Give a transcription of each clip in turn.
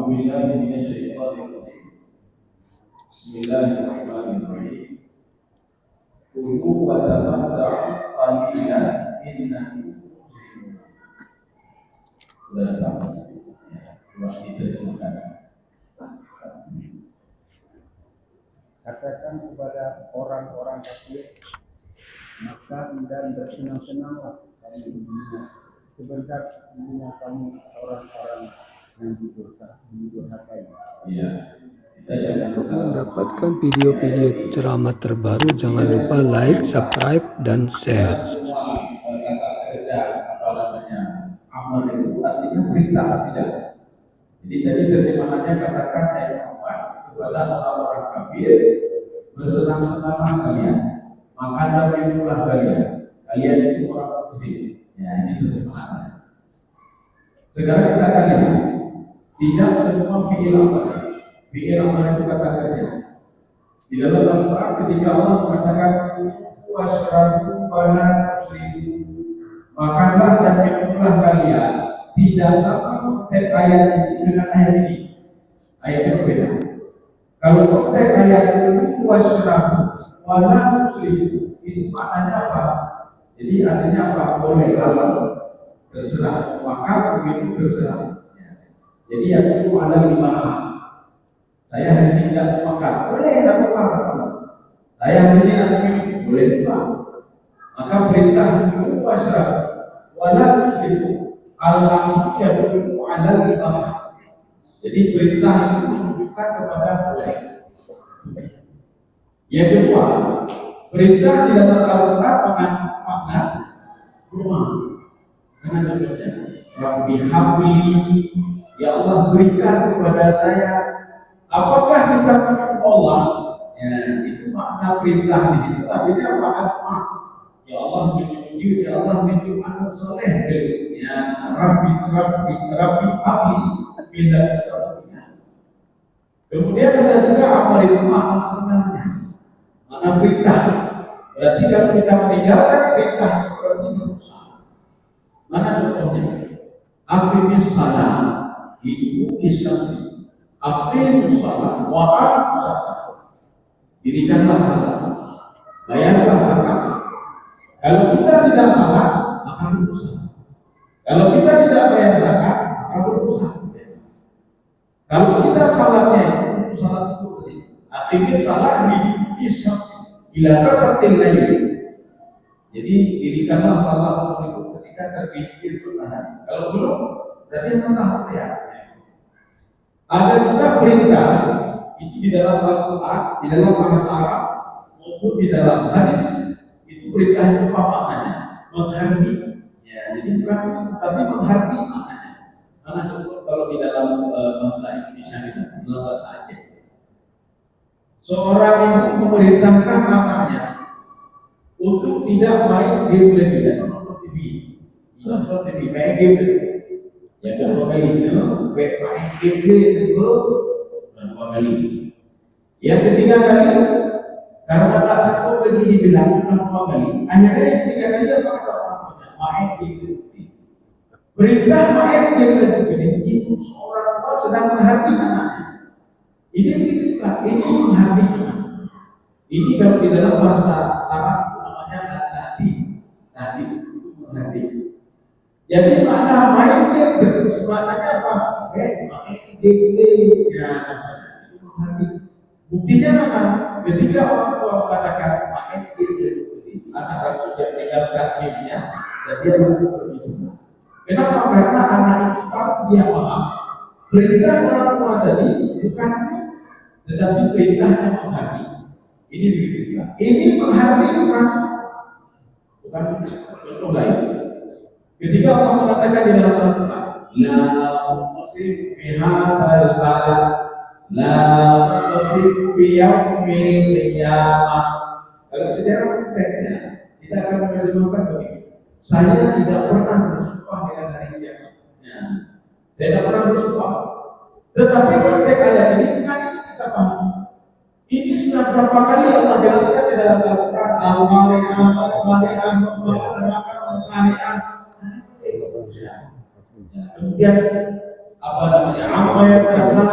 أعوذ بالله من الشيطان الرجيم. بسم الله الرحمن الرحيم. كلوا وتمتعوا قليلا إنكم مجرمون. Sudah datang. Waktu diterjemahkan. Katakan kepada orang-orang kafir, maka dan bersenang-senanglah kamu di dunia, sebentar dunia kamu orang-orang yang didurhakai. Iya. Untuk mendapatkan video-video ceramah terbaru, jangan lupa like, subscribe, dan share. Semua kata kerja amal itu artinya perintah, tidak. Jadi tadi terjemahannya katakan Muhammad kepada orang kafir, bersenang-senanglah kalian, makan dan minumlah kalian itu orang kafir. Ya, ini terjemahannya. Sekarang kita akan lihat, tidak semua fi'il amal itu kata kerja. Di dalam Al-Quran ketika Allah mengatakan wasyrabu wala tusrifu, makanlah dan minumlah kalian, tidak sama konteks ayat ini dengan ayat ini. Ayatnya berbeda. Kalau konteks ayat itu wasyrabu wala tusrifu, itu maknanya apa? Jadi artinya apa? Boleh halal, terserah, makan minum terserah. Jadi yang itu halal dimana? Saya hari ini tidak makan, boleh tidak apa-apa. Saya hari ini tidak minum, boleh juga. Maka perintah minum wasyarab wala tusrifu al-amru yadullu ala al-ibah. Jadi perintah itu menunjukkan kepada boleh. Yang kedua, perintah tidak terlalu makna rumah. Karena contohnya, Rabbi habli, ya Allah berikan kepada saya. Apakah kita menyuruh Allah? Ya, itu makna perintah di situ. Artinya apa? Ya Allah menuju, ya Allah menuju anak soleh. Ya, Rabbi habli bila kita. Kemudian ada juga amal itu makna sebenarnya, makna perintah. Berarti kalau kita meninggalkan perintah berarti berusaha. Mana contohnya? Aqimis salam itu kisah. Aqimus salat wa aqus zakat. Dirikanlah salat, bayarlah zakat. Kalau kita tidak salat, maka berusaha. Kalau kita tidak bayar zakat, maka berusaha. Kalau kita salatnya itu salat itu aqimus salat kisah ila kasatil lail. Jadi dirikanlah salat itu ketika terpikir bertahan. Kalau belum, berarti mentah ya. Ada juga perintah itu di dalam Al-Quran, di dalam bahasa Arab maupun di dalam hadis, itu perintah itu apa maknanya? Menghargai. Ya, jadi bukan itu, tapi menghargai maknanya. Karena contoh kalau di dalam bahasa Indonesia itu, dalam bahasa Aceh, seorang ibu memerintahkan anaknya untuk tidak main game lagi dan nonton TV. Nonton TV, main game lagi. Yang kedua kali itu main game itu dua kali. Yang ketiga kali karena tak sanggup lagi dibilang dua kali. Akhirnya yang ketiga kali apa main game. Perintah main game itu seorang tua sedang menghargai anaknya. Ini begitu kan? Ini menghargai anak. Ini kalau di dalam bahasa Arab namanya tadi itu menghargai. Jadi makna main game maknanya apa? Main game ya. Buktinya apa? Ketika orang tua mengatakan main game, anak harus sudah meninggalkan gamenya dan dia langsung pergi sana. Kenapa? Karena anak itu tahu dia paham. Perintah orang tua tadi bukan itu, tetapi perintahnya menghargai. Ini begitu. Ini menghargai bukan contoh lain. Ketika Allah mengatakan di dalam Al-Quran, la uqsim bihadzal balad, la uqsim biyaumil qiyamah. Kalau sejarah konteksnya, kita akan menerjemahkan begini. Saya tidak pernah bersumpah dengan hari kiamat. Ya. Saya tidak pernah bersumpah. Tetapi konteks ayat ini kan kita paham. Ini sudah berapa kali Allah jelaskan di dalam Al-Quran. Kemudian apa namanya, apa yang tasal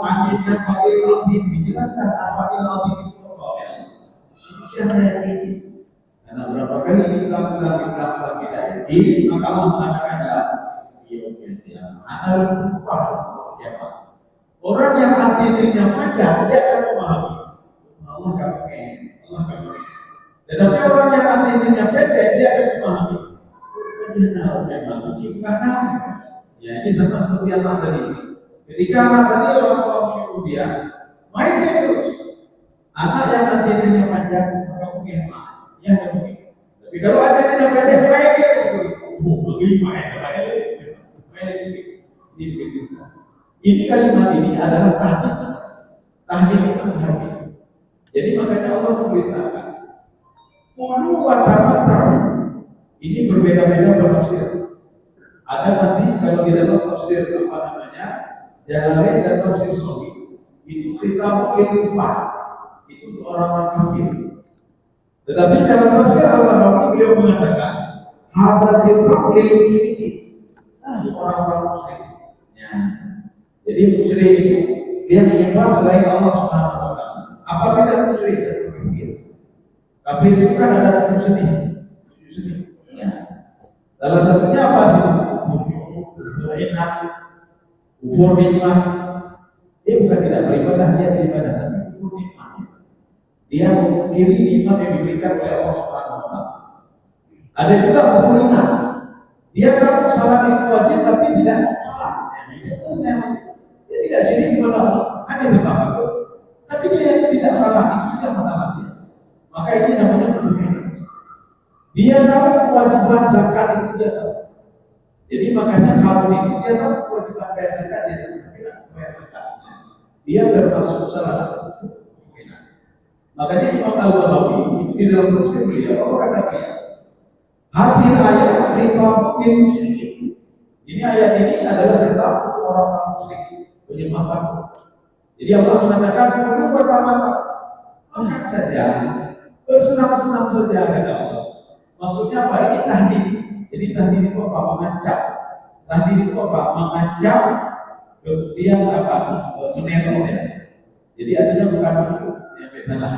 anjingnya pakai latih dijelaskan apa yang latih itu apa ya. Itu siapa yang ini? Karena berapa kali kita bilang kita ini, maka Allah mengatakan ya, anak lupa siapa? Orang yang hatinya panjang dia akan memahami. Allah akan pakai, Allah akan pakai. Tetapi orang yang hatinya pendek dia akan memahami. Dia tahu memang ciptaan. Ya ini sama seperti anak tadi. Ketika anak tadi orang tua menyuruh dia, main terus. Anak yang hatinya panjang maka mungkin ya mungkin. Tapi kalau ada yang pendek main terus. Ini kalimat ini adalah tahdid itu tahdid. Jadi makanya Allah memberitakan qulu wa tamatta'u. Ini berbeda-beda tafsir. Ada nanti kalau di dalam tafsir apa namanya Jalalain dan tafsir Sahih itu kitab ilfah itu orang-orang kafir. Tetapi dalam tafsir Al-Nawawi beliau mengatakan hadza kitab lil musyrikin. Orang-orang musyrik. Ya. Jadi musyrik itu dia menyembah selain Allah Subhanahu wa taala. Apa beda musyrik dengan kafir? Kafir itu kan ada tujuh sedih. Ya. Salah satunya apa sih? Kufur nikmat. Dia bukan tidak beribadah, dia beribadah tapi kufur nikmat. Dia mengkiri nikmat yang diberikan oleh Allah Subhanahu wa taala. Ada juga kufur nikmat. Dia tahu salat itu wajib tapi tidak salat. Dia tidak syirik kepada Allah, hanya bertahu. Tapi dia tidak salah, itu sudah masalah dia. Maka ini namanya kufur. Dia tahu kewajiban zakat itu dia tahu. Jadi makanya kalau itu dia tahu kewajiban bayar zakat dia tidak bayar zakat. Dia termasuk salah satu kufur. Makanya Imam Al-Nawawi itu di dalam tafsir beliau berkata hati ayat khitab lil musyrikin. Ini ayat ini adalah khitab untuk orang-orang musyrik penyembah patung. Jadi Allah mengatakan qulu wa tamatta'u. Makan saja, bersenang-senang saja kata Allah. Maksudnya apa? Ini tahdid. Jadi tahdid itu apa? Mengancam. Tahdid itu apa? Mengancam. Kemudian apa? Meneror ya. Jadi artinya bukan itu yang salah.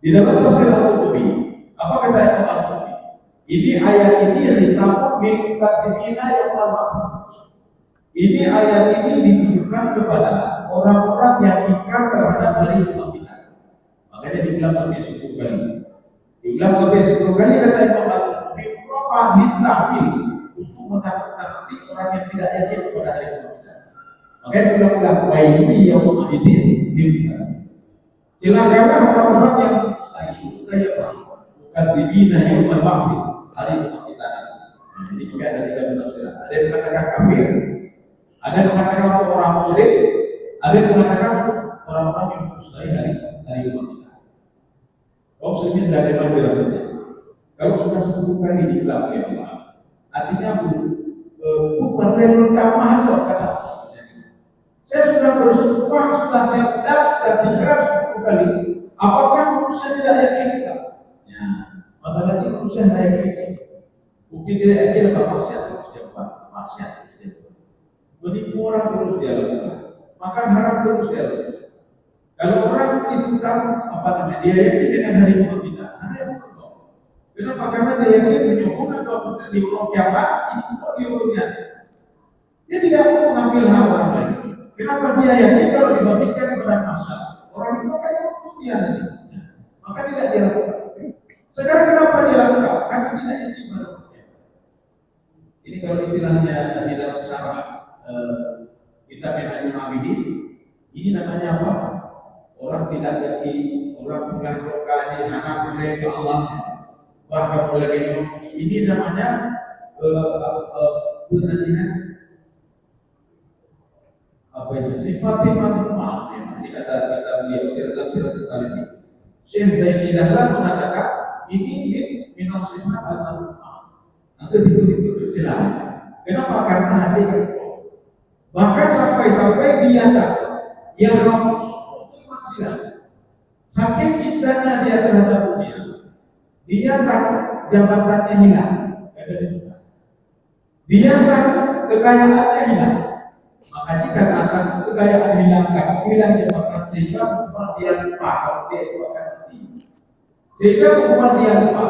Di dalam tafsir Al-Qurtubi, apa kata Al-Qurtubi? Ini ayat ini khitab min katibina yang al-ma'ruf. Ini ayat ini ditujukan kepada orang-orang yang ingkar terhadap hari kebangkitan. Makanya dibilang sampai 10 kali. Dibilang sampai 10 kali kata Imam Al-Qurtubi, "Qur'an ditahmil" untuk menakut-nakuti orang yang tidak yakin kepada hari kebangkitan. Makanya dibilang "Waili yaumul idin" dibilang. Celakalah orang-orang yang mustahil katibina yaumul ba'ts, hari kebangkitan. Ini juga ada tiga penafsiran. Ada yang mengatakan kafir, ada yang mengatakan orang musyrik, ada yang mengatakan orang-orang yang mustahil hari kebangkitan. Kalau sebenarnya sudah ada panggilannya. Kalau sudah 10 kali dibilang oleh Allah, artinya bukan level tambahan kok kata Allah. Saya sudah bersumpah, sudah sedang dan tinggal 10 kali. Apakah manusia tidak yakin kita? Ya, masalahnya manusia tidak yakin. Mungkin tidak yakin apa maksiat terus dia buat, maksiat terus dia buat. Menipu orang terus dia lakukan, makan haram terus dia lakukan. Kalau orang itu tahu apa namanya, dia yakin dengan hari kebangkitan, ada yang berdoa. Kenapa? Karena dia yakin menyumbang atau di ulung kiamat, itu kok di ulungnya. Dia tidak mau mengambil hak orang lain. Kenapa dia yakin kalau dibangkitkan kepada masa? Orang itu kan dia nanti, maka tidak dilakukan. Sekarang kenapa dilakukan? Karena tidak yakin pada Allah. Ini kalau istilahnya di dalam syarah kitab Minhajul Abidin, ini namanya apa? Orang tidak yakin, orang punya rokanya, anak boleh ke Allah, bahkan boleh ini namanya apa itu sifat maaf ya. Ini kata beliau sirah ini. Syekh Zaini Dahlan mengatakan ini minus sifat al-maaf. Nanti itu jelas. Kenapa? Karena hati bahkan sampai dia tak yang ramus maksiat. Saking cintanya dia terhadap dunia, dia takut jabatannya hilang. Dia takut kekayaannya hilang. Maka dikatakan kekayaan hilangnya maka sehingga membuat dia lupa kalau dia itu akan mati. Sehingga membuat dia lupa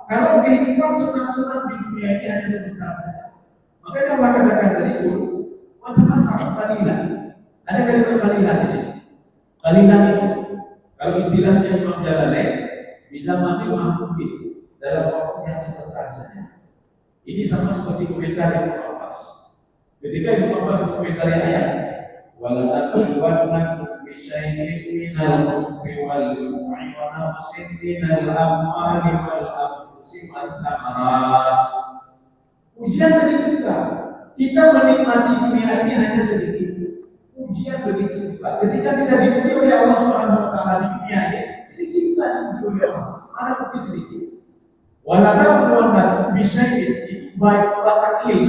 kalau kehidupan senang-senang di dunia ini hanya sebentar saja. Makanya Allah katakan tadi itu, watamanna qalilan. Ada kalimat qalilan di sini. Qalilan itu kalau istilahnya Imam Jalalain bisa mati mahmudi dalam waktu yang sebentar saja. Ini sama seperti komentar Ibnu Abbas. Ketika Ibnu Abbas komentari ayat, wala taqulwanna bi syai'in minal khawfi wal ju'i wa naqsin minal amwali wal anfusi wal thamarat. Ujian begitu juga. Kita menikmati dunia ini hanya sedikit. Ujian begitu juga. Ketika kita diuji oleh Allah Subhanahu wa taala di dunia ini, sedikit juga diuji oleh Allah. Ada bukti sedikit. Wala taqulwanna bi syai'in baik bataklil.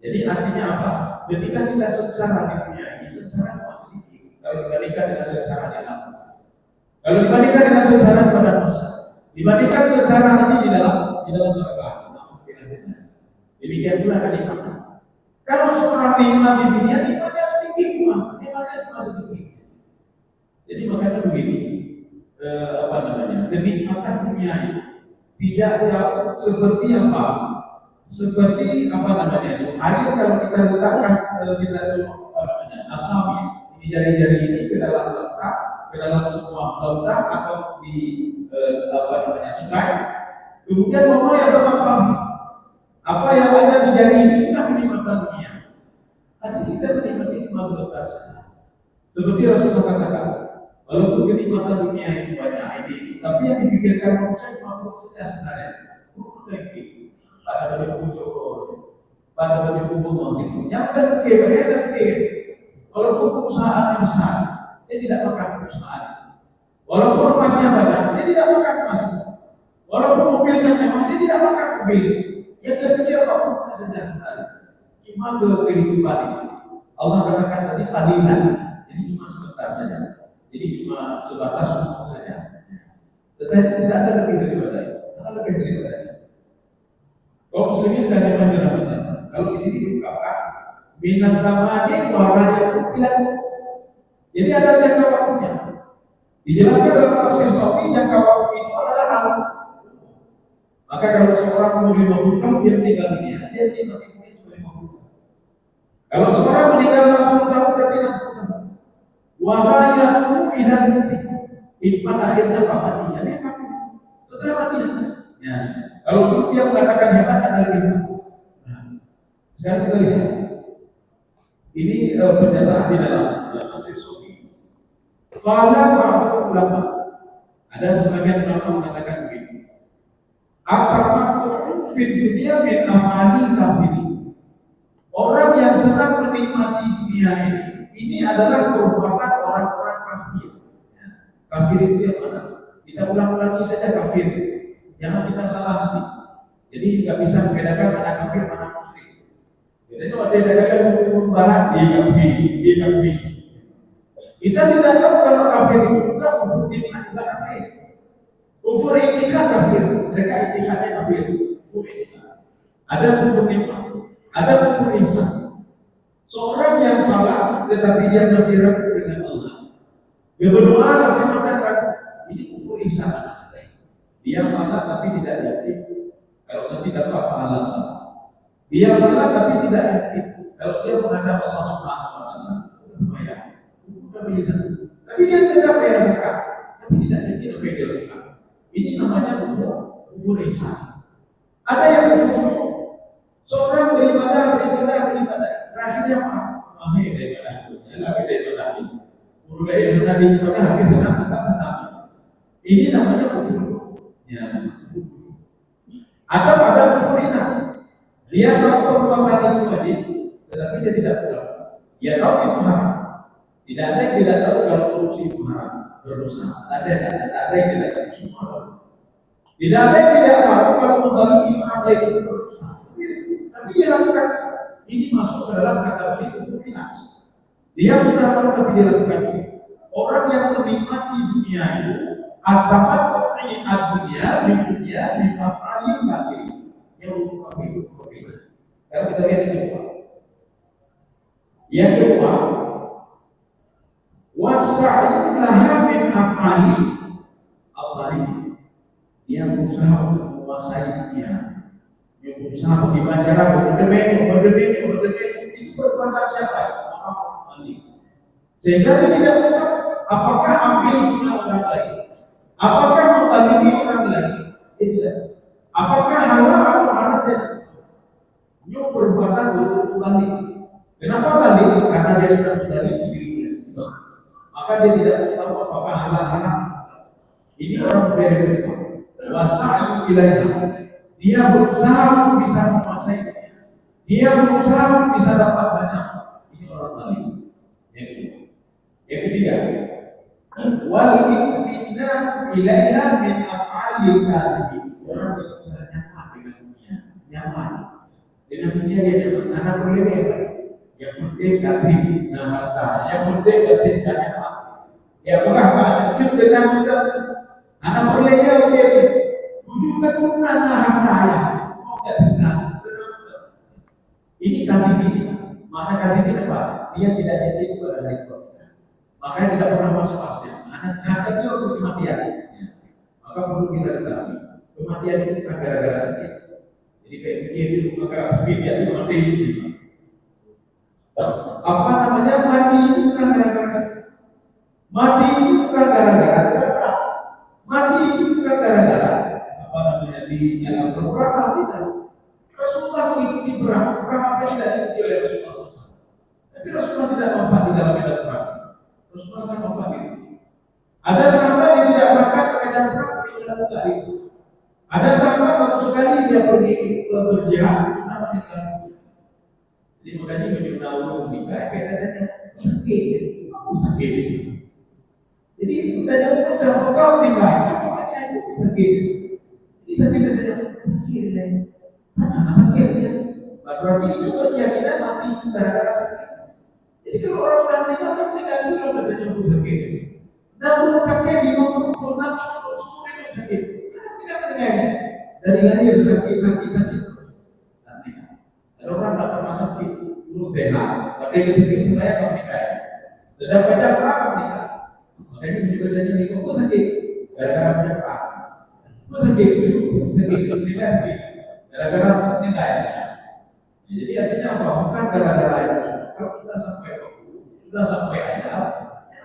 Jadi artinya apa? Ketika kita sengsara di dunia ini, sengsara masih sedikit kalau dibandingkan dengan sengsara di alam masa. Kalau dibandingkan dengan sengsara pada masa, dibandingkan sengsara nanti di dalam neraka. Demikian pula kenikmatan. Kalau seorang nikmat di dunia, nikmatnya sedikit nikmatnya cuma sedikit. Jadi makanya begini, kenikmatan dunia ini tidak jauh seperti apa? Seperti air kalau kita letakkan asabi di jari-jari ini ke dalam letak, ke dalam sebuah letak atau di sungai, kemudian memulai apa yang ada di jari ini kita kenikmatan dunia. Tadi kita menikmati cuma sebentar saja. Seperti Rasulullah katakan, walaupun kenikmatan dunia itu banyak ini, tapi yang dipikirkan manusia cuma saja sebenarnya. Pada baju kubur, yang terkait, walaupun perusahaan yang besar, dia tidak makan perusahaan. Walaupun emasnya banyak, dia tidak makan emasnya. Walaupun mobilnya memang, dia tidak makan mobil. Yang terpikir apa saja sebenarnya. Cuma kehidupan itu. Allah katakan tadi qalilan, jadi cuma sebentar saja. Jadi cuma sebatas umur saja. Setelah itu tidak ada lebih daripada itu. Kaum muslimin sedang membaca. Kalau di sini diungkapkan minas samani wa raja'ulan. Jadi ada jangka waktunya. Dijelaskan dalam tafsir Shafi'i jangka waktu itu adalah hal. Maka kalau seorang umur 50 tahun dia meninggal dunia, dia tinggal di dunia cuma 50 tahun. Kalau seorang meninggal 60 tahun berarti 60 tahun. Wa raja'u ila mati. Iman akhirnya apa dia? Setelah mati. Ya. Kalau dulu dia mengatakan hebat adalah hebat. Sekarang kita lihat. Ini pernyataan di dalam tafsir Shafi'i. Qala ba'du ulama. Ada sebagian ulama mengatakan begini. Apa fid dunia min amali kafirin. Orang yang senang menikmati dunia ini adalah perbuatan orang-orang kafir. Kafir itu yang mana? Kita ulang-ulangi saja kafir. Jangan kita salah nanti. Jadi nggak bisa membedakan mana kafir mana musyrik. Bedanya ada bedakan hukum barat di kafir. Kita tidak tahu kalau kafir itu bukan kufur nikmat juga kafir. Kufur itikad kafir, mereka itikadnya kafir. Kufur itikad. Ada kufur nikmat, ada kufur ihsan. Seorang yang salah tetapi dia masih ragu dengan Allah. Dia berdoa tapi mengatakan ini kufur ihsan. Dia salah tapi tidak yakin kalau nanti dapat pahala salah. Dia salah tapi tidak yakin kalau dia menghadap Allah Subhanahu wa taala. Bukan begitu. Tapi dia tetap bayar zakat, tapi tidak yakin apa yang dia lakukan. Ini namanya kufur ihsan. Ada yang kufur. Seorang beribadah. Terakhirnya apa? Mahir daripada itu. Jangan daripada itu. Mulai dari ibadah habis tetap. Ini namanya kufur. Ya. Atau ada kufur inat. Dia tahu perbuatan itu wajib, tetapi dia tidak pulang. Dia tahu itu haram. Tidak ada yang tidak tahu kalau korupsi itu haram, berdosa. Ada yang tidak tahu semua. Tidak ada yang tidak tahu kalau membagi orang lain itu berdosa. Tapi dia lakukan. Ini masuk ke dalam kategori kufur inat. Dia sudah tahu tapi dia lakukan. Orang yang menikmati dunia itu atamat dunia di maf'alin kafir yang untuk itu berbeda. Sekarang kita lihat yang kedua. Yang kedua, wasa'in laha min af'ali Allah, dia berusaha untuk menguasainya. Dia berusaha bagaimana cara berdebek, itu perbuatan siapa? Orang lain. Sehingga dia tidak tahu apakah ambil punya orang lain, apakah membalimi orang lain, tidak. Apakah halal atau haram tidak. Dia perbuatan berbalik. Kenapa balik? Karena dia sudah membalik dirinya sendiri. Maka dia tidak tahu apakah halal haram. Ini orang berbeda. Wasa'in ilaiha. Dia berusaha untuk bisa menguasainya. Dia berusaha untuk bisa dapat banyak. Ini orang lain. Yang kedua. Yang ketiga, wal iqtina ilaiha min af'alil kadhib. Orang yang nyaman dengan dunia, nyaman dengan dunia dia nyaman. Anak boleh dia, yang penting kasih harta, yang penting kasih nyaman. Ya bukan ada itu dengan mudah. Anak boleh dia tujuh keturunan harta ya. Ini kadhib. Maka kadhib apa? Dia tidak yakin pada hari kiamat. Makanya tidak pernah masuk pasnya. Anak itu untuk kematian. Maka perlu kita ketahui, kematian itu bukan gara-gara sakit. Jadi kayak begitu, maka sakit dia itu mati. Apa namanya mati itu bukan gara-gara sakit. Mati itu bukan gara-gara berat. Mati itu bukan gara-gara apa namanya di dalam beberapa tidak. Rasulullah mengikuti perang apa tidak diikuti oleh Rasulullah. Tapi Rasulullah tidak wafat di dalam medan perang. Rasulullah kan wafat itu. Ada sahabat yang tidak berangkat ke medan perang meninggal tadi. Ada sahabat baru sekali dia pergi berjihad sudah meninggal. Jadi makanya menyuruh nikah katanya sakit. Jadi katanya udah kau nikah makanya itu sakit. Jadi sakit katanya sakit. Sakit ya. Berarti itu keyakinan mati gara-gara sakit. Jadi kalau orang sudah meninggal kan meninggal dulu katanya sakit. Namun kakek di mengukul nafsu sakit. Tidak mendengarnya. Dari lahir sakit. Kalau orang tak pernah sakit, dulu benar. Tapi itu supaya kamu nikah. Sudah baca Quran kamu nikah. Makanya juga jadi nikah kok sakit. Gara-gara baca Quran. Kok sakit nikah sakit. Gara-gara nikah. Jadi artinya apa? Bukan gara-gara itu. Kalau sudah sampai ayat.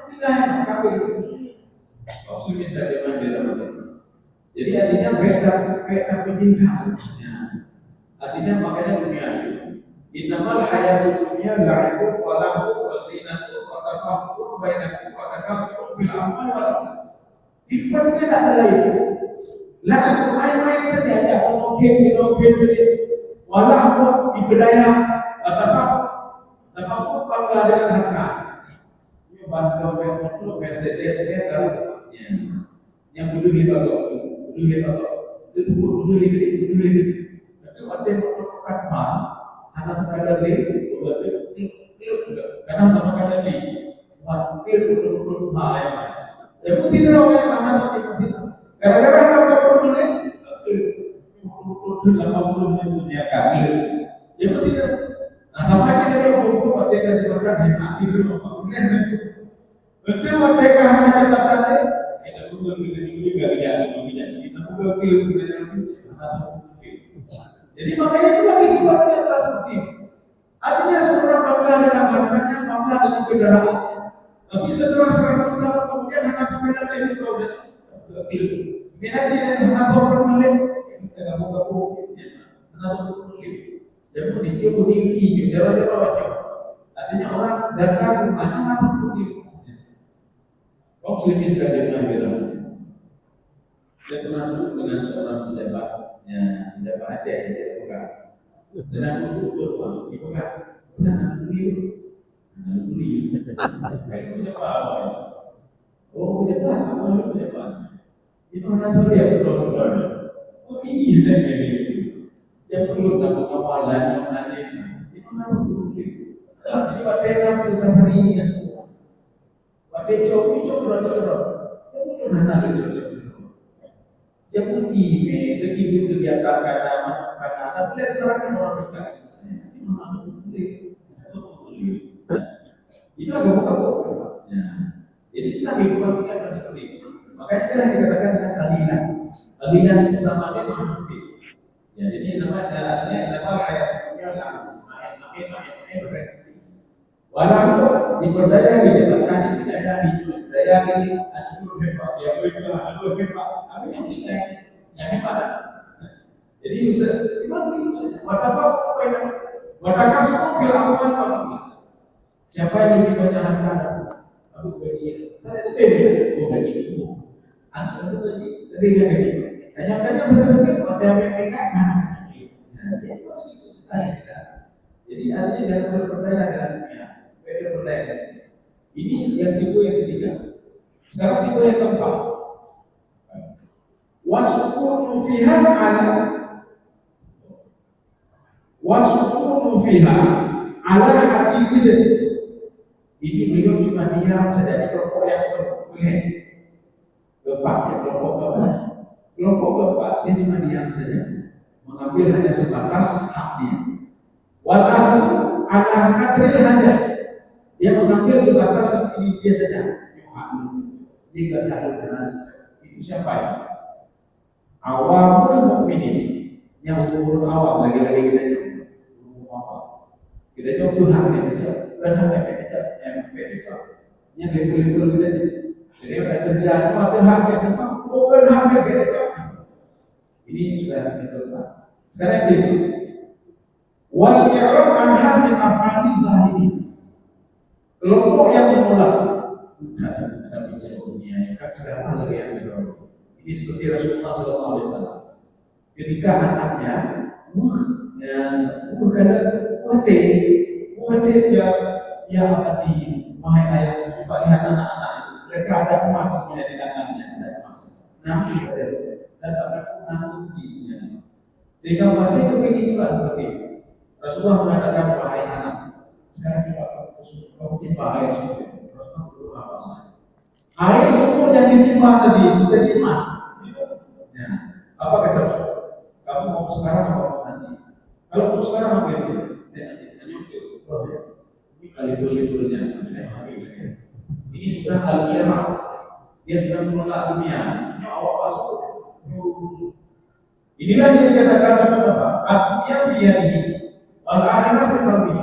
Nikah kawin. Optimis dari mandiri. Jadi artinya beda pendidikan. Artinya makanya dunia itu. Innamal hayatud dunya la'ibu wa lahu wa zinatu wa tafakhurun bainakum wa takathurun fil amwali wal aulad. Hidup tidak ada lain. La'ibu main-main saja ada mungkin walahu ibadah wa tafakhur bangga dengan harta. Bangga dengan Mercedes saya tahu yang dulu itu tapi ada yang melakukan mal anak sekadar karena sama kadar wakil untuk mal yang putih terlalu mana gara-gara apa pun boleh 80 dunia kami yang putih sama aja dari hukum merdeka diberkan hati dulu betul merdeka hanya catatan kita perlu lebih gak kita perlu jadi makanya itu lagi dibuatnya adalah seperti ini. Artinya seorang bangga dengan hartanya, bangga dengan kendaraannya. Tapi setelah 100 tahun kemudian anak kendaraannya itu problem. Minati dan anak problem kita nggak mau gabung. Anak problem. Jadi dicukup tinggi, jalan wajib. Artinya orang datang rumahnya anak problem. Kau sendiri saja dengan bilang. Dia pernah duduk dengan seorang pejabatnya, pejabat Aceh yang jadi bukan. Dan aku duduk beruang, ibu kan, sana beli, kayak pejabat. Oh pejabat, kamu pejabat. Itu mana dia betul. Oh iya gitu. Dia perlu tahu kawalan mana itu mana beli. Jadi pada bisa hari ini semua. Pada coba berapa. Itu mana gitu. Dia pergi segitu kegiatan karena tapi sekarang kan orang berkata Itu agak buka. Ya. Jadi kita kehidupan kita adalah seperti itu. Makanya kita dikatakan dengan kalian. Kalian itu sama dia mengerti. Ya, jadi artinya nama kayak main berarti. Walaupun diperdaya dijadikan daya ini aduh hebat ya aduh hebat. Tapi yang hebat. Jadi memang itu saja. Watafaq fil amwal wal aulad. Siapa yang lebih banyak harta? Aku gaji. Nah, itu beda. Oh, gaji itu. Anak itu gaji. Ketiga gaji. Hanya berarti pada PPK. Jadi artinya jangan berperdaya dengan dunia. Berdaya. Ini yang tipe yang ketiga. Sekarang tipe yang keempat. Wasukunu fiha ala hati. Ini beliau cuma diam saja di kelompok yang boleh keempat ya kelompok keempat dia cuma diam saja mengambil hanya sebatas haknya. Walafu ala kadril hajat dia mengambil sebatas ini dia saja. Dia tidak ada itu siapa ya? Awamul mukminin yang umur awam lagi-lagi kita kita jauh Tuhan yang kecil, Tuhan yang kecil, yang level-level kita jadi ada terjadi pada hak yang kecil, bukan hak yang kecil. Ini sudah kita. Sekarang ini, wal i'rab an hadhihi al-af'ali zahiri. Kelompok yang menolak ada bicara dunia yang kadang lagi yang mendorong. Ini seperti Rasulullah SAW. Ketika anaknya, ya abadi, wahai ayah, coba lihat anak-anak, mereka ada emas di tangannya, ada emas. Nabi dan ada ujinya. Sehingga masih kepingin juga seperti itu. Rasulullah mengatakan wahai anak, sekarang kamu timpa air sumur. Rasulullah berdoa. Air sumur yang ditimpa tadi menjadi emas. Ya. Apa kata Rasulullah? Kamu mau sekarang atau nanti? Kalau mau sekarang apa itu? Ini kali-kalinya. Ini sudah al-qiyamah. Dia sudah menolak dunia. Ini awal masuk. Inilah yang dikatakan apa? Dunia via ini. Al-akhirah berkali.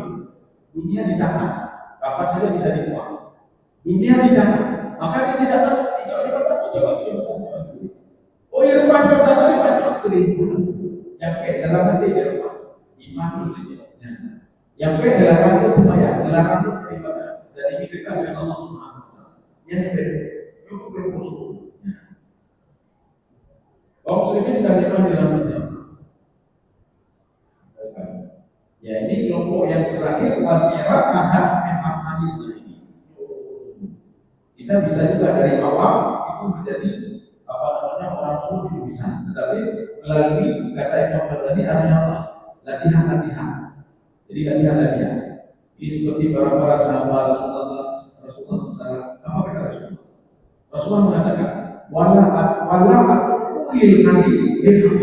Dunia di tangan. Kapan saja bisa dibuang. Dunia di tangan. Maka dia tidak tahu. Oh ya rumah kita tadi macam beli. Yang kayak dalam hati di rumah. Iman itu. Yang kayak dalam hati itu ya. Dalam hati beribadah. Dan ini dekat dengan Allah Subhanahu Wa Taala. Yang beda. Itu bermusuh. Kaum muslimin sedang iman dalam hati. Ya ini kelompok yang terakhir wal i'rab ada memang hadis ini. Kita bisa juga dari awal itu menjadi orang tua itu bisa, tetapi melalui kata Imam Ghazali ada latihan. Jadi latihan. Ini seperti para sahabat Rasulullah SAW. Apa kata Rasulullah? Rasulullah mengatakan, wala ulil nanti dirham.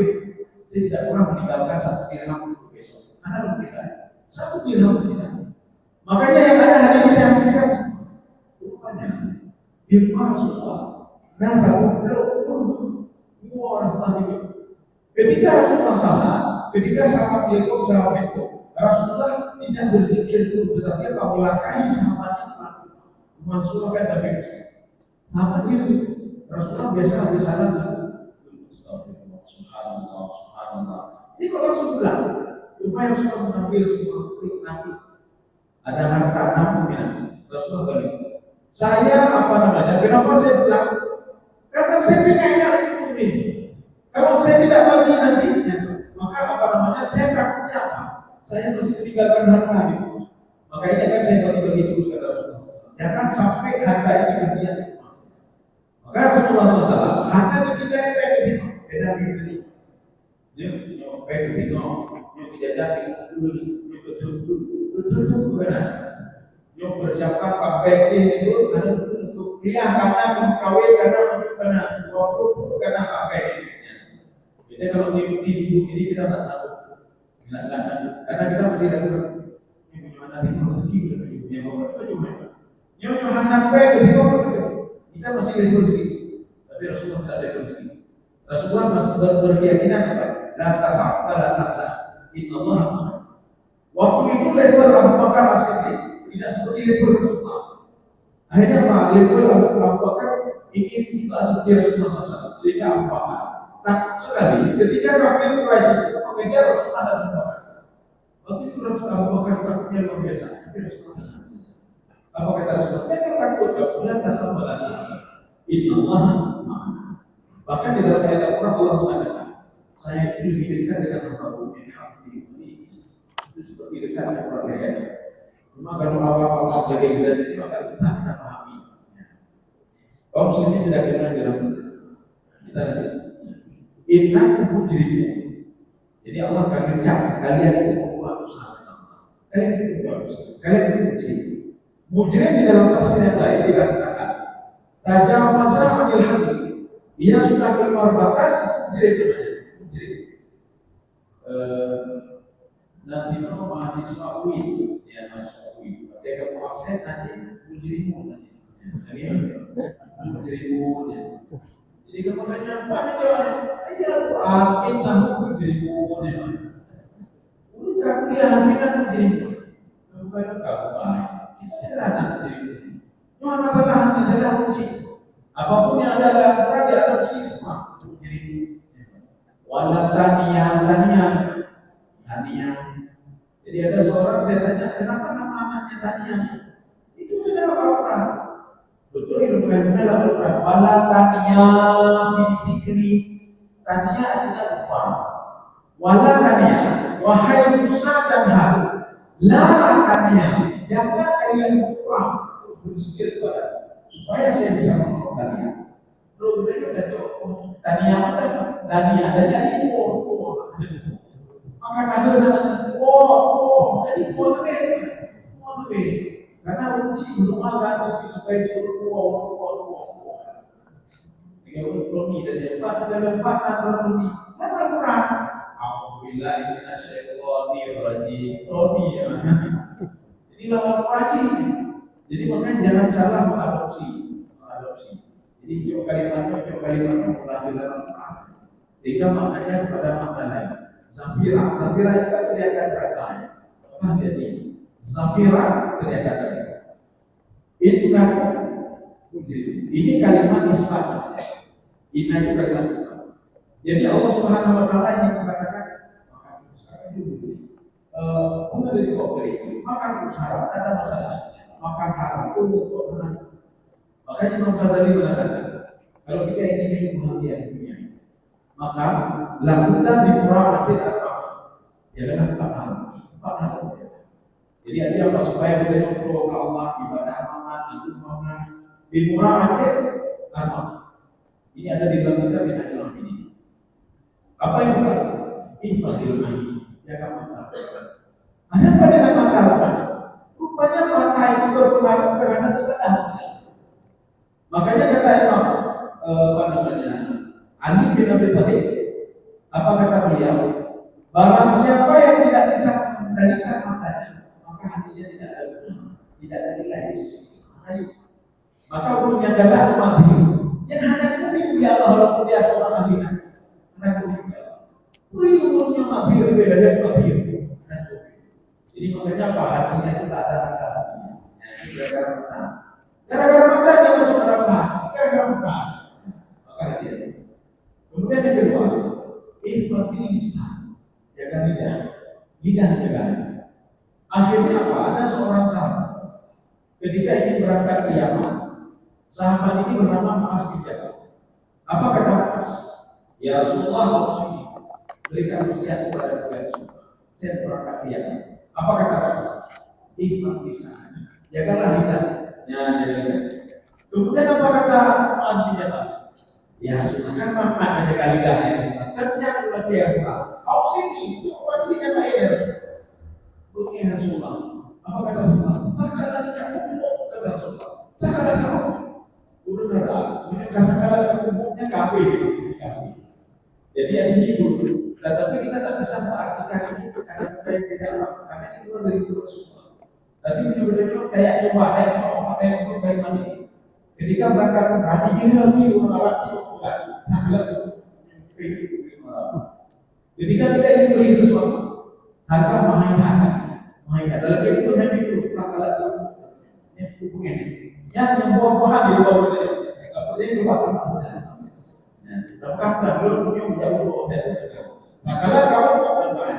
Saya tidak pernah meninggalkan satu dirham untuk besok. Anda memberikan satu dirham tidak. Makanya yang ada hari ini saya habiskan rupanya dirham Rasulullah. Nah, saya belum orang itu. Ketika Rasulullah salah, ketika sahabat Yakub sahabat itu, Rasulullah tidak berzikir itu, tetapi melakai sahabat itu. Rasulullah kan sampai sahabat itu, Rasulullah biasa bersama Subhanallah. Ini kok langsung bilang, supaya Rasulullah mengambil semua nabi. Ada harta nabi, Rasulullah balik. Saya kenapa saya bilang? Karena saya punya ini. Kalau saya tidak bagi nantinya, maka saya takutnya apa? Saya mesti meninggalkan harta gitu. Makanya kan saya bagi terus kata Rasulullah. Jangan sampai harta ini kemudian maka Rasulullah SAW harta ketika yang beda gitu. Dia dijajaki betul benar. Yang bersiapkan pakai itu karena untuk dia karena kawin karena waktu karena pakai. Jadi kalau di hidup ini kita tak sanggup, karena kita masih ada yang mana lagi yang mau juga. Nyonya Hanampe ketika kita masih level segitu, tapi Rasulullah tidak level segitu. Rasulullah masih berkeyakinan apa? La takhaf wa la tahzan. Innallaha ma'ana. Waktu itu level Abu Bakar As-Siddiq tidak seperti level Rasulullah. Akhirnya apa? Level Abu Bakar ingin juga seperti Rasulullah SAW. Sehingga Abu Bakar takut sekali ketika kafir Quraisy mengejar Rasulullah dan Abu Bakar. Waktu itu Rasulullah Abu Bakar takutnya luar biasa. Tapi Rasulullah SAW. Apa kata Rasulullah? Jangan takut, jangan takut pada Allah. Innallaha ma'ana. Bahkan di dalam ayat Al-Quran Allah mengatakan, saya itu lebih dekat dengan Rabbul Alamin. Itu seperti dekat dengan orang lain. Cuma kalau apa-apa jadi kita jadi maka kita tidak pahami. Kaum muslimin sedang kenal dalam kita nanti. Innakum mujrimun. Jadi Allah akan kencang kalian itu membuat usaha. Kalian itu membuat usaha. Kalian itu mujrim. Mujrim di dalam tafsir yang lain dikatakan tajawwaza anil haddi. Dia sudah keluar batas mujrim. Nanti kalau mahasiswa UI, ya mahasiswa UI, ketika mau absen nanti mujrimun nanti. Mujrimun ya. Jadi kemudian pada jawaban, aja Al-Quran tahu mujrimun ya. Udah dia kita mujrimun. Bukan kamu baik. Kita tidak mujrimun. Cuma masalah hati tidak mujrim. Apapun yang ada dalam Quran dia adopsi semua. Mujrimun. Wala taniyan. Jadi ada seorang saya tanya, kenapa nama anaknya Tania? Itu dalam Al-Quran. Betul itu bukan dalam Al-Quran. Wala Tania fi dzikri. Tania artinya lupa. Wala Tania, wahai Musa dan Harun. La Tania, jangan kalian lupa berpikir pada supaya saya bisa mengatakan Tania. Lalu mereka sudah coba Tania dan jadi maka kalian jadi kuat karena uji belum ada tapi supaya kuat. Tiga belum ini dan empat dalam empat belum ini. Maka Quran. Alhamdulillah inna syaitanir rajim. Ya. Jadi lawan rajim. Jadi makanya jangan salah mengadopsi. Jadi kalimatnya mulai dalam Quran. Sehingga maknanya pada makna lain. Zafira itu kelihatan beratanya. Apa jadi? Zafira kelihatan beratanya. Itu kan ini kalimat isbat. Ini itu kalimat isbat. Jadi Allah Subhanahu Wa Taala yang mengatakan untuk dari kopi makan haram ada masalah. Makan haram untuk kopi. Makanya Imam Ghazali mengatakan kalau kita ingin minum bahagia dunia maka lakukan di muraatin apa? Ya kan empat hal. Jadi ada apa supaya kita nyuruh ke Allah ibadah amanah, itu amanah. Di muraatin apa? Ini ada di dalam kitab yang ini. Apa yang kita infakil ini? Ya kan mata. Ada apa dengan mata? Rupanya mata itu berpengaruh terhadap keadaan. Makanya kata Imam apa namanya? Ali bin Abi Thalib, apa kata beliau? Barang siapa yang tidak bisa mengendalikan matanya, maka hatinya tidak ada nilai di sisi. Maka ulumnya adalah mati. Yang hanya kuning ya Allah dia seorang ahli. Hanya kuning ya Allah. Ulumnya mati berbeda dari mati. Jadi makanya apa hatinya itu tak ada rasa. Ini gara-gara mata. Gara-gara mata dia masuk neraka. Gara-gara mata. Maka hati. Kemudian yang kedua, infratil lisan, jaga lidah jaga. Akhirnya apa? Ada seorang sahabat ketika ingin berangkat ke Yaman, sahabat ini bernama Mu'adz bin Jabal. Apa kata Mu'adz? Ya Rasulullah, berikan wasiat kepada kalian semua. Saya berangkat ke Yaman. Apa kata Rasulullah? Infratil lisan, jagalah lidah. Kemudian apa kata Mu'adz bin Jabal? Ya sudah kan makna aja kali dah ya. Kerja berarti ya Pak. Opsi itu pastinya Pak ya. Oke Rasulullah. Apa kata Rasulullah? Katakan kamu kata Rasulullah. Katakan kamu. Udah ini katakan kamunya kafir. Jadi ini dulu. Tetapi kita tak bisa mengartikan ini karena kita tidak karena itu dari Rasulullah. Tapi begitu kayak untuk baik mandi. Ketika berangkat ke haji ini lagi mengalami bukan. Ketika kita ingin beli sesuatu, harga mahal. Dalam itu hanya itu sangat yang buah-buahan di bawah itu, seperti itu Apakah belum punya menjauh hotel? Nah, kalau kamu bukan bahan,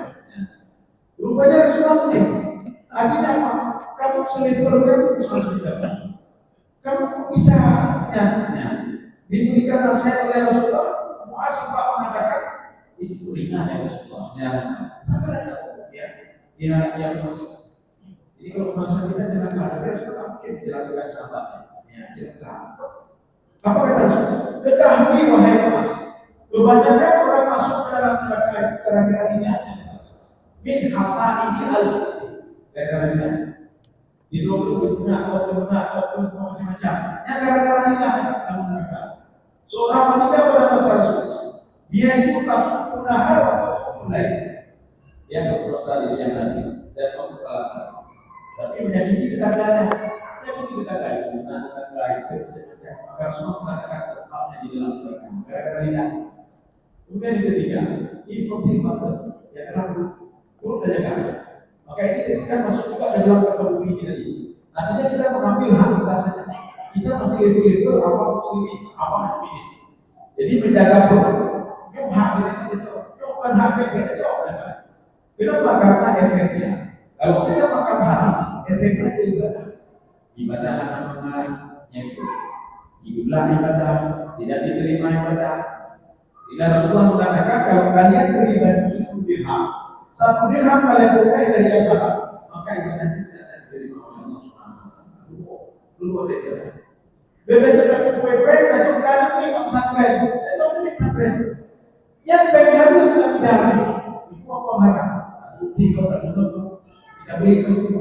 rupanya Rasulullah ini, artinya apa? Kamu selipur kamu kamu bisa diberikan nasihat oleh Rasulullah. Muasabah mengatakan itu ringan ya Rasulullah. Ya mas. Jadi kalau masa kita jalan ada Rasulullah mungkin jalan sahabatnya. Ya jalan. Apa kata Rasulullah? Ketahui wahai mas, kebanyakan orang masuk ke dalam neraka ini min hasani al-sati. Kata hidupnya ataupun macam-macam. Yang gara-gara nikah kamu menikah. Seorang wanita pada masa Rasulullah, dia itu tasuk nahar atau lain. Dia berdosa di siang hari dan memperlakukan. Tapi menyakiti tetangganya, dia pun tetangga itu, maka semua mengatakan tetapnya di dalam mereka. Gara-gara nikah. Kemudian yang ketiga, ifrotin batas. Ya karena perut saja kan. Maka ini kita masuk juga ke dalam kategori kita ini. Artinya kita mengambil hak kita saja. Kita masih itu apa muslimin, apa ini. Jadi menjaga perut. Yang hak kita jawab. Yang bukan hak kita jawab. Kenapa? Karena efeknya. Kalau kita makan haram, efeknya itu ibadah anak mengalah, yaitu jumlah ibadah tidak diterima ibadah. Tidak Rasulullah mengatakan kalau kalian beribadah 10 dirham. 1 dirham kalian berkait dari ibadah, maka ibadah tidak akan diterima oleh Allah Subhanahu wa taala. Luar biasa. Beda dengan kue-kue atau kalian memang sakren, atau tidak sakren. Yang baik hati tidak bicara. Itu apa haram? Jika tidak beli itu,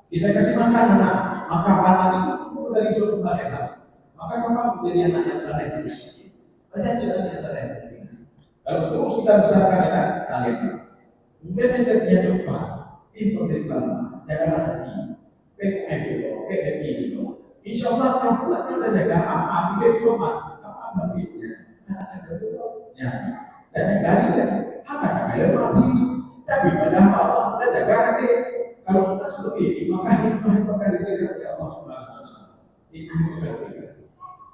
kita kasih makan anak, maka anak itu tumbuh dari suatu malaikat. Maka kamu menjadi anak yang saleh. Banyak juga yang saleh. Kalau terus kita besarkan kalian. Kemudian yang ketiga coba, ifadillah, janganlah hati, PKI, insya Allah perempuan kita jaga apa, dia cuma apa ya, dan kali anak kalian mati, tapi pada Allah kita jaga hati. Kalau kita seperti ini, maka hikmah diberikan oleh Allah Subhanahu wa taala.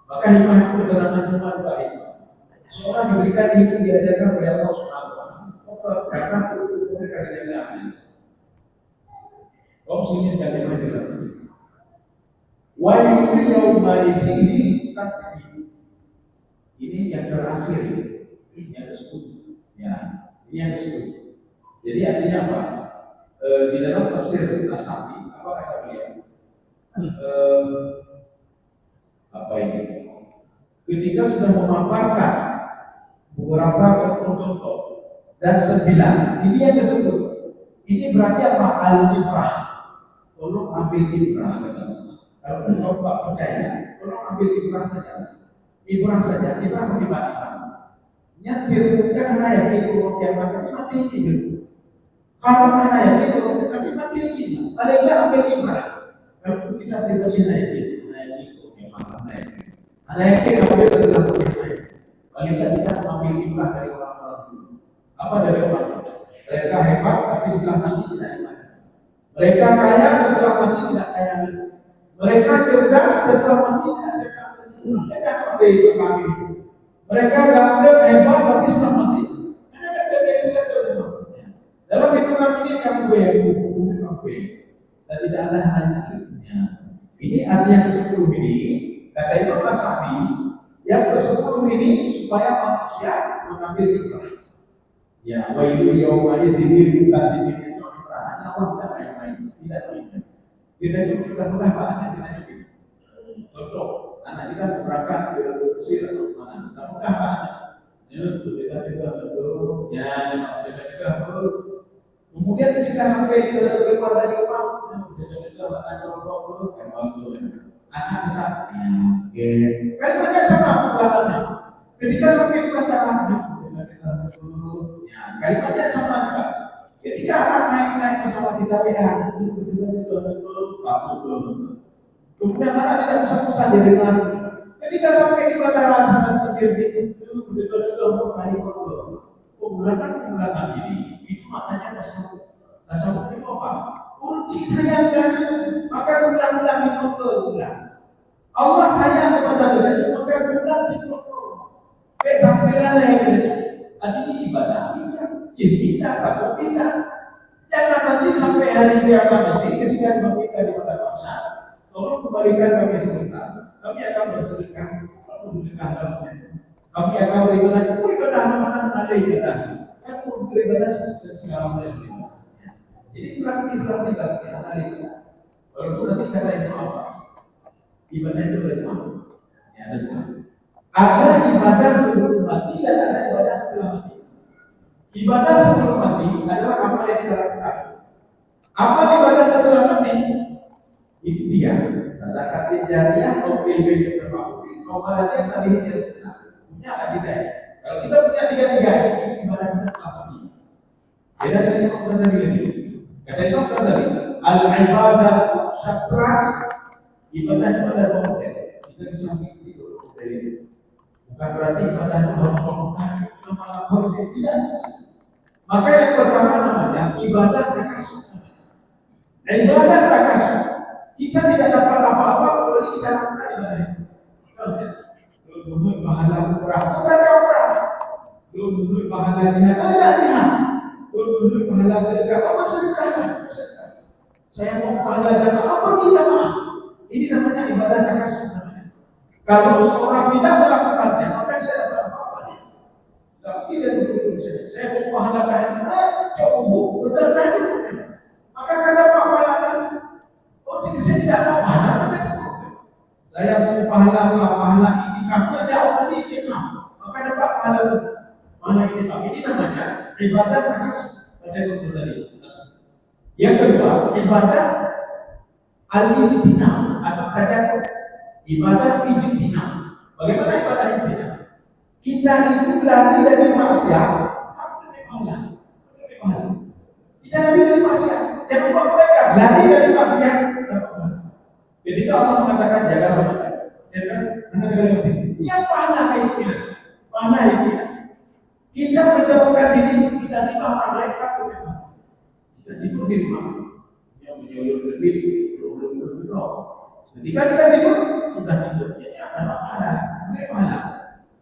Maka hikmah itu keterangan cuma baik. Seorang diberikan itu diajarkan oleh Allah Subhanahu wa taala. Karena mereka dijaga. Kaum muslimin sekalian hadirin. Wa yauma idzin ini yang terakhir, yang ke-10. Ya, ini yang ke-10. Jadi artinya apa? Di dalam tafsir As-Sa'di, apa kata beliau? Apa ini? Ketika sudah memaparkan beberapa contoh dan 9, ini yang disebut. Ini berarti apa? Al-ibrah. Tolong ambil ibrah. Kalau engkau tak percaya, tolong ambil ibrah saja. Ibrah saja. Ibrah bagaimana? Nyatir bukan hanya yakin kalau kiamat mati itu. Kalau mana yakin kalau tapi mati itu. Paling tidak ambil ibrah. Kalau kita pribadi yakin kalau kiamat yakin. Ada yakin kalau kita tidak yakin. Paling tidak kita ambil ibrah dari orang-orang dulu. Apa dari orang? Mereka hebat tapi setelah mati tidak hebat. Mereka kaya setelah mati tidak kaya. Mereka cerdas setelah mati tidak cerdas. Mereka apa itu kami? Mereka gagah hebat tapi setelah mati dalam hitungan ini kamu dan tidak ada halannya. Ini arti yang ke-10 ini kata Imam As-Sa'di yang ke-10 ini supaya manusia mengambil ibrah. Ya, wa yauma idzin bukan di sini Allah tidak main-main, tidak main. Kita juga kita mengapa kita juga. Contoh, anak kita berangkat ke Mesir atau mana? Kita mengapa? Ya, kita betul. Ya, kita betul. Kemudian ketika sampai ke keluar dari rumah, kita ada rokok, anak kita, kalimatnya sama pengalamannya. Ketika sampai ke tanah, kalimatnya sama juga. Ketika anak naik pesawat kita PH, kemudian anak tidak bisa pusat di dengan. Ketika sampai di bandara sangat Mesir pengulakan ini, itu maknanya tasawuf itu apa? Kunci sayangkan, maka ulang-ulang itu berulang. Allah sayang kepada kita, maka ulang itu. Sampai lain, tadi ibadah kita atau kita. Jangan nanti sampai hari kiamat nanti ketika kita di pada masa, tolong kembalikan kami sebentar. Kami akan bersedekah, kami akan beribadah. Aku ibadah mana ada ibadah. Aku beribadah segala macam. Jadi bukan Islam kita tadi. Walaupun nanti kata itu apa? Ibadah itu dari mana? Ya ada dua. Ada ibadah sebelum mati dan ada ibadah setelah mati. Ibadah sebelum mati adalah amal yang kita lakukan. Amal ibadah setelah mati itu dia sedekah jariah atau ilmu terbaik. Kalau yang salihnya punya tiga. Kalau kita punya tiga itu ibadah kita setelah mati. Beda dengan Imam Ghazali ini. Kata Imam Ghazali, al-ibadah syatra ibadah dua model. Kita bisa itu dari bukan berarti ibadah harus malam tidak. Maka yang pertama namanya ibadah takasuf. Ibadah takasuf. Kita tidak dapat apa-apa kecuali kita lakukan ibadah itu. Dulu pahala umrah, kita umrah. Dulu pahala jihad, kita jihad. Dulu pahala sedekah, apa sedekah? Saya mau pahala jamaah, apa jamaah? Ini namanya ibadah takasuf. Kalau seorang tidak melakukannya, maka tidak dapat apa-apa. Tapi tidak betul saja. Saya mau pahala tahajud, coba betul tahajud. Maka kata Pak pahala, oh jadi saya tidak mau pahala. Saya mau pahala ini kamu jauh masih ikhlas. Maka dapat pahala mana ini Pak? Ini namanya ibadah takasuf. Pada Imam Ghazali. Yang kedua, ibadah al-ijtina atau tajaddud. Ibadah ijtina. Bagaimana ibadah ijtina? Kita itu lari dari maksiat, kita lari dari maksiat. Jangan lupa mereka lari dari maksiat. Ketika Allah mengatakan jaga Ramadan, yang pahala itu pahala itu. Kita menjauhkan diri kita di bawah malaikat. Kita tidur di rumah yang menyuruh diri belum berdoa. Ketika kita tidur sudah tidur, jadi ada pahala.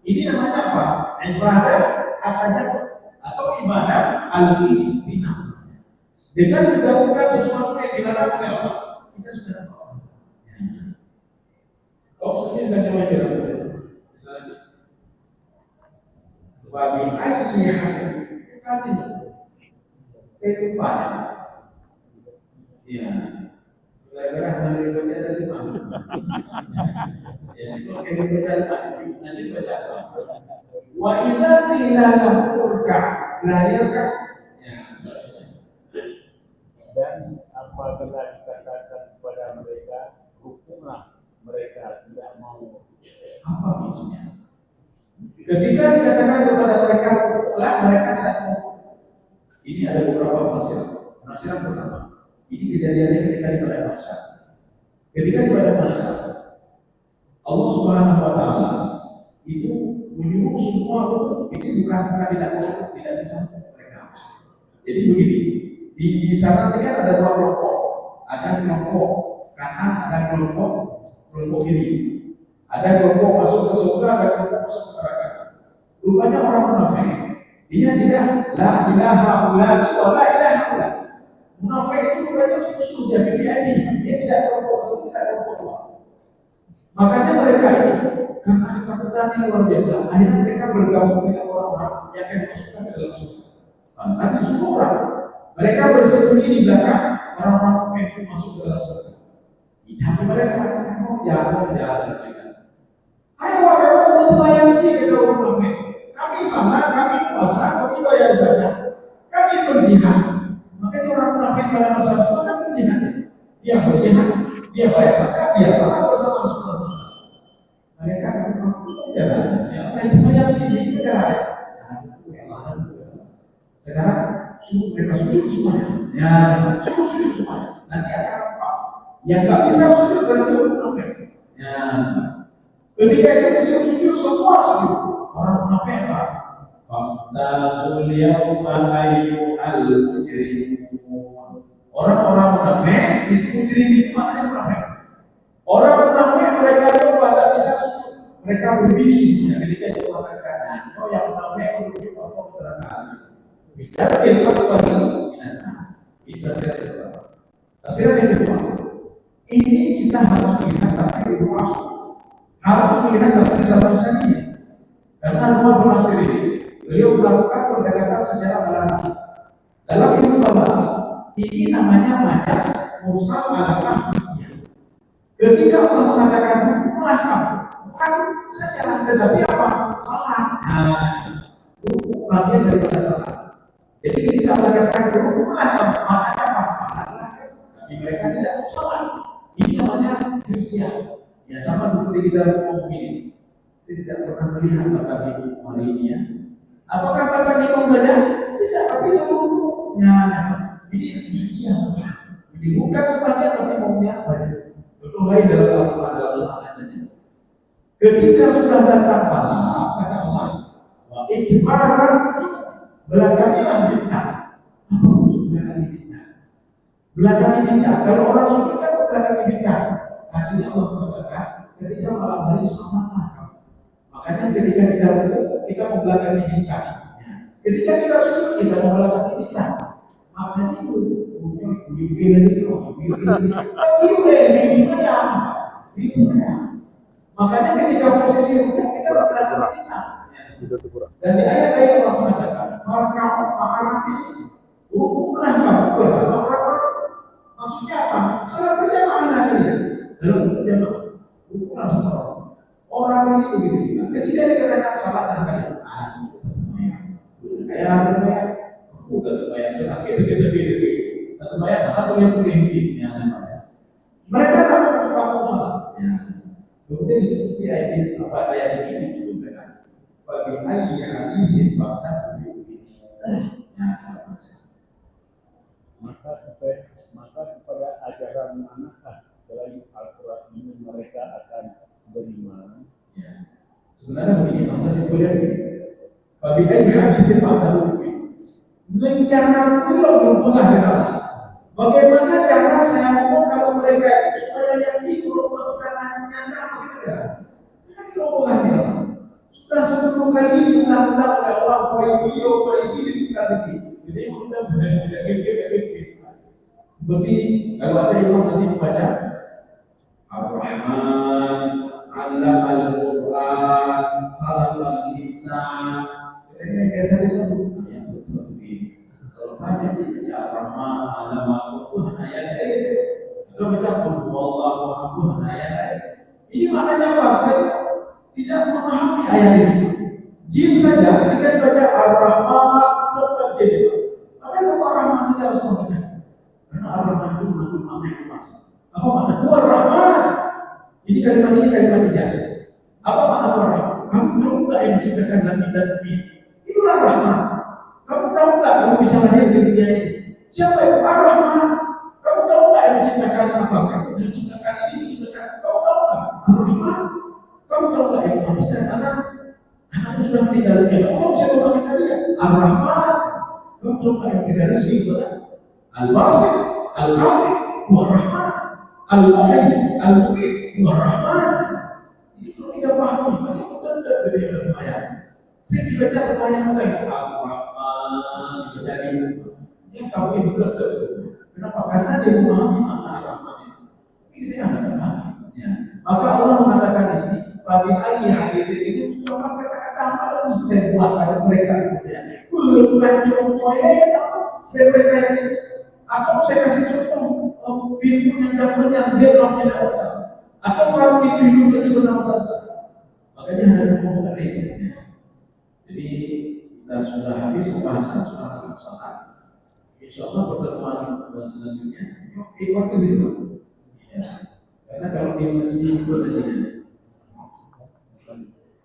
Ini namanya apa? Ibadah atau ibadah al-ijtina. Dengan menjauhkan sesuatu yang dilarang oleh Allah, kita sudah tahu. Maksudnya sudah coba dilakukan. Wabi ayyahatin kehidupan. Ya, gara-gara dari baca tadi Pak. Ya, itu kita baca nanti baca. Wa idza qila lahurka la yarka. Ya. Dan apabila dikatakan kepada mereka, hukumlah mereka tidak mau. Apa maksudnya? Ketika dikatakan kepada mereka, hukumlah mereka tidak mau. Ini ada beberapa penafsiran. Penafsiran pertama, ini kejadiannya ketika di pada masa. Ketika di pada masa, Allah Subhanahu Wa Taala itu menyuruh semua hukum. Ini bukan tidak bisa mereka. Jadi begini, di sana kan ada dua kelompok. Ada kelompok kanan, ada kelompok kiri. Ada kelompok masuk ke surga, ada kelompok masuk ke neraka. Rupanya orang munafik, dia tidak la ilaha illallah wa la ilaha illallah. Munafik itu rupanya khusus jadi VIP. Dia tidak kelompok satu, tidak kelompok dua. Makanya mereka ini karena ketakutan yang luar biasa, akhirnya mereka bergabung dengan orang-orang yang akan masukkan ke dalam surga. Tapi semua orang mereka bersembunyi di belakang orang-orang yang masuk ke dalam surga. Tapi mereka mau jalan mereka. Ayo kamu membayar kita orang munafik. Kami sana, kami puasa, kami bayar zakat, kami berjihad. Makanya orang munafik pada masa itu kan berjihad. Dia berjihad, dia bayar zakat, dia salat bersama sama. Mereka jalan, itu bayar jalan. Sekarang suruh mereka sujud semuanya. Ya, suruh sujud semuanya. Nanti akan apa? Yang nggak bisa sujud berarti munafik. Ya, ketika itu disuruh sujud semua sujud. Orang munafik apa? Famtazul yawma ayyuhal mujrimun. Orang-orang munafik itu mujrim itu maknanya munafik. Orang munafik mereka itu pada bisa sujud. Mereka berdiri semuanya ketika itu mengatakan, oh yang munafik menuju Allah berkali. Bicara itu sebagai binatang. Itu tafsir yang kedua. Ini kita harus melihat tafsir luas. Harus melihat tafsir sama-sama. Karena dua penafsir ini, beliau melakukan pendekatan secara balaghah. Dalam ilmu balaghah, ini namanya majas mursal balaghah. Ketika Allah mengatakan hukumlah kamu, bukan saja, tetapi apa? Salat. Nah, hukum bagian daripada salat. Jadi ketika Allah katakan hukumlah kamu, makanya apa? Salatlah. Tapi mereka tidak salat. Ini namanya juziah. Ya sama seperti kita ngomong ini. Saya tidak pernah melihat bapak ibu hari ini ya. Apakah bapak ibu saja? Tidak, tapi seluruhnya. Ini juziah. Jadi bukan sebagian tapi maunya banyak. Contoh lain dalam Al-Quran adalah ketika sudah datang malam, kata Allah, wa ikbaran belakangilah bintang. Apa maksud belakangi bintang? Belakangi bintang. Kalau orang sujud kan belakangi bintang. Artinya Allah mengatakan ketika malam hari selamatlah kamu. Makanya ketika kita rukuk kita membelakangi bintang. Ketika kita sujud kita membelakangi bintang. Makanya itu makanya ketika posisi rukuk kita membelakangi bintang. Dan di ayat-ayat Allah mengatakan farka'u ma'arati rukuklah kamu bersama orang-orang. Maksudnya apa? Salat berjamaah akhirnya. Lalu berjamaah rukuklah sama orang. Orang ini begitu. Ketika dikatakan salat akhirnya kayak terbayang udah terbayang tetapi begitu. Terbayang apa yang boleh hidupnya mereka tak kamu salat. Kemudian di ayat apa ayat ini dikatakan bagi ayat ini bahkan maka kepada ajaran manakah selain Al-Quran ini mereka akan beriman? Ya. Sebenarnya begini, masa simpulnya bagi ayat ini bahkan rencana pulau berubah dengan bagaimana cara saya ngomong kalau mereka supaya yakin kalau melakukan nyata bagaimana? Kan itu omongannya sudah 10 kali diulang-ulang oleh orang video ini kali ini. Jadi sudah benar-benar seperti kalau ada imam nanti membaca Ar-Rahman, 'allama al-Qur'an, khalaqal insan. Kata dia yang betul begini. Kalau tanya dia Ar-Rahman, 'allama al-Qur'an ayat itu macam wallahu a'lam ayat. Ini maknanya apa? Tidak memahami ayat ini. Jin saja ketika dibaca Ar-Rahman tetap jin. Maka itu Ar-Rahman saja harus membaca. Karena Ar-Rahman itu mengandung makna yang luas. Apa makna Ar-Rahman? Ini kalimat ijazah. Apa makna Ar-Rahman? Kamu tahu tak yang menciptakan langit dan bumi? Itulah Rahman. Kamu tahu tak kamu bisa lahir di dunia ini? Siapa itu Ar-Rahman? Kamu tahu tak yang menciptakan apa? Kamu menciptakan ini, menciptakan. Kamu tahu tak Ar-Rahman? Kamu tahu tak yang menciptakan anak? Anakmu sudah meninggal. Kamu tahu siapa yang menciptakan dia? Ar-Rahman. Kamu tahu tak yang menciptakan rezeki? Al-Basir, Al-Khaliq, Ar-Rahman, Al-Wahid, Al-Mu'id, Ar-Rahman. Itu kalau kita pahami, ini bukan dari ayat. Saya dibaca terbayang bukan Ar-Rahman, dibaca ini kau ini betul. Kenapa? Karena dia memahami makna Ar-Rahman itu. Ini dia yang memahami. Maka Allah mengatakan di sini, bagi ayat ini cuma kata-kata apa lagi saya buat pada mereka. Belum lanjut saya mereka ini. Atau saya kasih contoh film yang zamannya develop tidak ada. Atau kalau itu hidup lagi bernama sastra. Makanya ada ngomong tadi. Jadi kita sudah habis pembahasan soal Al-Quran. Insya Allah pertemuan selanjutnya ikut ke diri. Karena kalau di masjid itu ada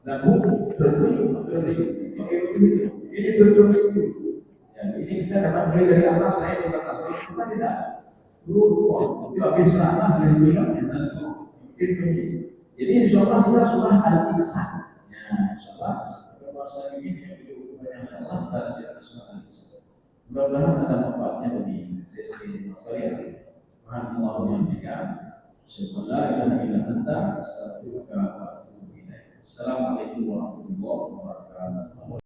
nah buku ini berdoa. Jadi Jadi kita kata mulai dari atas naik ke atas, kita tidak lupa. Itu habis ke atas dari bilang itu. Jadi insya Allah kita surah Al-Insan. Ya, insya Allah pada masa ini banyak Allah dan tidak surah Al-Insan. Mudah-mudahan ada manfaatnya bagi sesi sekalian. Alhamdulillah yang tiga. Subhanallah la ilaha illa anta astaghfiruka wa atubu ilaik. Assalamualaikum warahmatullahi wabarakatuh.